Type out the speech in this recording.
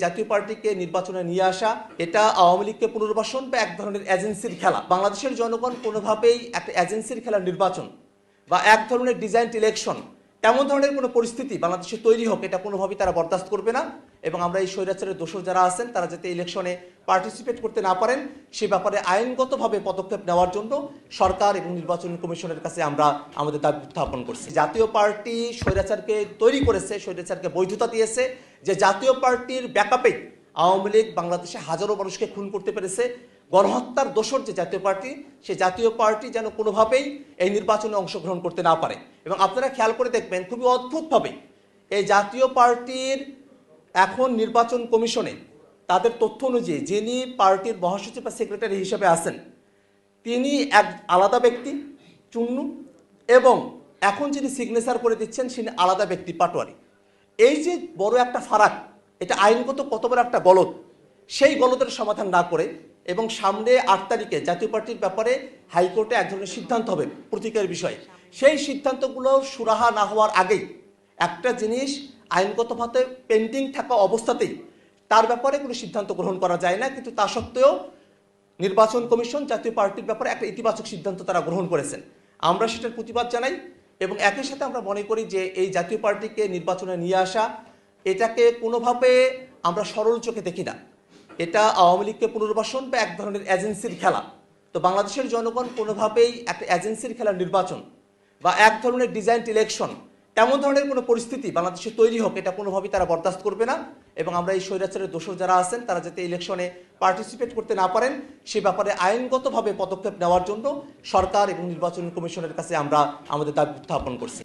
জাতীয় পার্টিকে নির্বাচনে নিয়ে আসা এটা আওয়ামী লীগকে পুনর্বাসন বা এক ধরনের এজেন্সির খেলা। বাংলাদেশের জনগণ কোনোভাবেই একটা এজেন্সির খেলার নির্বাচন বা এক ধরনের ডিজাইন ইলেকশন তেমন ধরনের কোনো পরিস্থিতি বাংলাদেশে তৈরি হোক এটা কোনোভাবেই তারা বরদাস্ত করবে না। এবং আমরা এই স্বৈরাচারের দোষর যারা আছেন তারা যাতে ইলেকশনে পার্টিসিপেট করতে না পারেন সে ব্যাপারে আইনগতভাবে পদক্ষেপ নেওয়ার জন্য সরকার এবং নির্বাচন কমিশনের কাছে আমরা আমাদের দাবি উত্থাপন করছি। জাতীয় পার্টি স্বৈরাচারকে তৈরি করেছে, স্বৈরাচারকে বৈধতা দিয়েছে, যে জাতীয় পার্টির ব্যাকআপে আওয়ামী লীগ বাংলাদেশে হাজারো মানুষকে খুন করতে পেরেছে। গণহত্যার দোষর যে জাতীয় পার্টি, সে জাতীয় পার্টি যেন কোনোভাবেই এই নির্বাচনে অংশগ্রহণ করতে না পারে। এবং আপনারা খেয়াল করে দেখবেন খুবই অদ্ভুতভাবে এই জাতীয় পার্টির এখন নির্বাচন কমিশনে তাদের তথ্য অনুযায়ী যিনি পার্টির মহাসচিব বা সেক্রেটারি হিসেবে আছেন তিনি এক আলাদা ব্যক্তি চুন্নু, এবং এখন যিনি সিগনেচার করে দিচ্ছেন তিনি আলাদা ব্যক্তি পাটোয়ারি। এই যে বড় একটা ফারাক, এটা আইনগত কত বড় একটা গলদ, সেই গলদের সমাধান না করে এবং সামনে 8 তারিখে জাতীয় পার্টির ব্যাপারে হাইকোর্টে এক ধরনের সিদ্ধান্ত হবে প্রতীকের বিষয়ে, সেই সিদ্ধান্তগুলো সুরাহা না হওয়ার আগেই একটা জিনিস আইনগতভাবে পেন্ডিং থাকা অবস্থাতেই তার ব্যাপারে কোনো সিদ্ধান্ত গ্রহণ করা যায় না। কিন্তু তা সত্ত্বেও নির্বাচন কমিশন জাতীয় পার্টির ব্যাপারে একটা ইতিবাচক সিদ্ধান্ত তারা গ্রহণ করেছেন, আমরা সেটার প্রতিবাদ জানাই। এবং একই সাথে আমরা মনে করি যে এই জাতীয় পার্টিকে নির্বাচনে নিয়ে আসা এটাকে কোনোভাবে আমরা সরল চোখে দেখি না, এটা আওয়ামী লীগকে পুনর্বাসন বা এক ধরনের এজেন্সির খেলা। তো বাংলাদেশের জনগণ কোনোভাবেই একটা এজেন্সির খেলার নির্বাচন বা এক ধরনের ডিজাইন ইলেকশন তেমন ধরনের কোনো পরিস্থিতি বাংলাদেশে তৈরি হোক এটা কোনোভাবেই তারা বরদাস্ত করবে না। এবং আমরা এই স্বৈরাচারের দোষর যারা আছেন তারা যাতে ইলেকশনে পার্টিসিপেট করতে না পারেন সে ব্যাপারে আইনগতভাবে পদক্ষেপ নেওয়ার জন্য সরকার এবং নির্বাচন কমিশনের কাছে আমরা আমাদের দাবি উত্থাপন করছি।